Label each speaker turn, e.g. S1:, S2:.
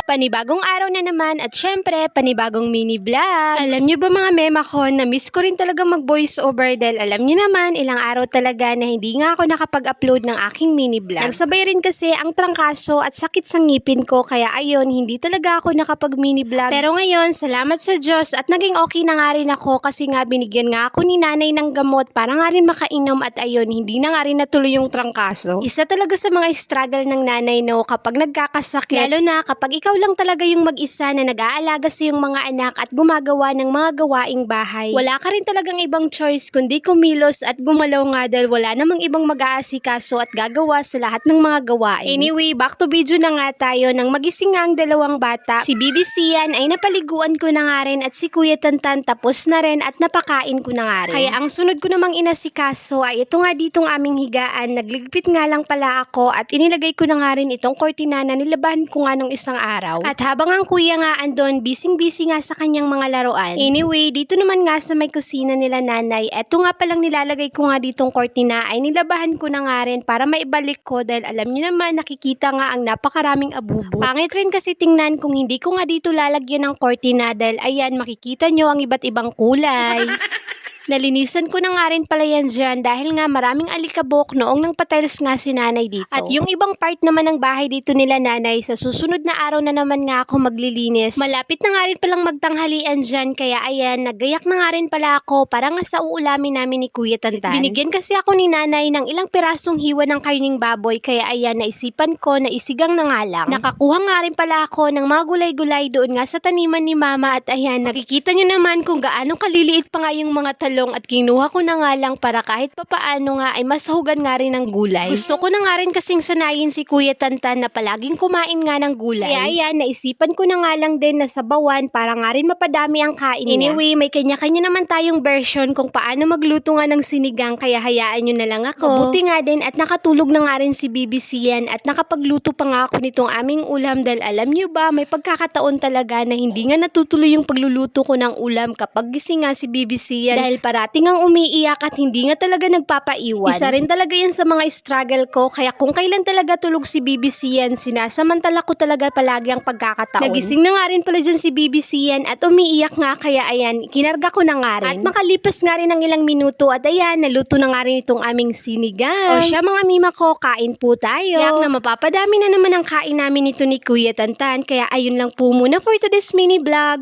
S1: Panibagong araw na naman at syempre panibagong mini vlog. Alam nyo ba mga mema ko, na-miss ko rin talaga mag voice over dahil alam nyo naman ilang araw talaga na hindi nga ako nakapag-upload ng aking mini vlog. Nagsabay rin kasi ang trangkaso at sakit sa ngipin ko kaya ayun hindi talaga ako nakapag mini vlog. Pero ngayon salamat sa Diyos at naging okay na nga rin ako kasi nga binigyan nga ako ni nanay ng gamot para nga rin makainom at ayun hindi na nga rin natuloy yung trangkaso. Isa talaga sa mga struggle ng nanay no kapag nagkakasakit. Lalo na kapag ikaw lang talaga yung mag-isa na nag-aalaga sa iyong mga anak at gumagawa ng mga gawaing bahay. Wala ka rin talagang ibang choice kundi kumilos at gumalaw nga dahil wala namang ibang mag-aasikaso at gagawa sa lahat ng mga gawain. Anyway, back to video na nga tayo nang magising nga ang dalawang bata. Si BBC yan ay napaliguan ko na nga rin at si Kuya Tantan tapos na rin at napakain ko na nga rin. Kaya ang sunod ko namang inasikaso ay ito nga ditong aming higaan. Nagligpit nga lang pala ako at inilagay ko na nga rin itong kortina na nilabahan ko nga nung isang araw. At habang ang kuya nga andon, busy nga sa kanyang mga laruan. Anyway, dito naman nga sa may kusina nila nanay, eto nga palang nilalagay ko nga ditong kortina ay nilabahan ko na nga rin para maibalik ko dahil alam niyo naman nakikita nga ang napakaraming abubo. Pangit rin kasi tingnan kung hindi ko nga dito lalagyan ng kortina dahil ayan makikita nyo ang iba't ibang kulay. Nalinisan ko na nga rin pala yan dyan dahil nga maraming alikabok noong nang patiles nga si nanay dito. At yung ibang part naman ng bahay dito nila nanay, sa susunod na araw na naman nga ako maglilinis. Malapit na nga rin palang magtanghalian dyan kaya ayan, nagayak na nga rin pala ako para nga sa uulamin namin ni Kuya Tantan. Binigyan kasi ako ni nanay ng ilang pirasong hiwa ng karning baboy kaya ayan, naisipan ko na isigang na nga lang. Nakakuha nga rin pala ako ng mga gulay-gulay doon nga sa taniman ni mama at ayan, nakikita nyo naman kung gaano kaliliit pa nga yung mga at kinuha ko na nga lang para kahit papaano nga ay masahugan nga rin ng gulay. Gusto ko na nga rin kasing sanayin si Kuya Tantan na palaging kumain nga ng gulay. Kaya ayan, naisipan ko na nga lang din na sabawan para nga rin mapadami ang kain niya. Anyway, may kanya-kanya naman tayong version kung paano magluto nga ng sinigang kaya hayaan nyo na lang ako. Mabuti nga din at nakatulog na nga rin si BBC yan at nakapagluto pa nga ako nitong aming ulam dahil alam nyo ba, may pagkakataon talaga na hindi nga natutuloy yung pagluluto ko ng ulam kapag gising nga si BBC yan dahil parating ang umiiyak at hindi nga talaga nagpapaiwan. Isa rin talaga yan sa mga struggle ko kaya kung kailan talaga tulog si BBC yan, sinasamantala ko talaga palagi ang pagkakataon. Nagising na nga rin pala dyan si BBC yan at umiiyak nga kaya ayan, kinarga ko na nga rin. At makalipas nga rin ng ilang minuto at ayan, naluto na nga rin itong aming sinigang. O siya mga mima ko, kain po tayo. Yak na mapapadami na naman ang kain namin ito ni Kuya Tantan kaya ayun lang po muna for today's mini vlog.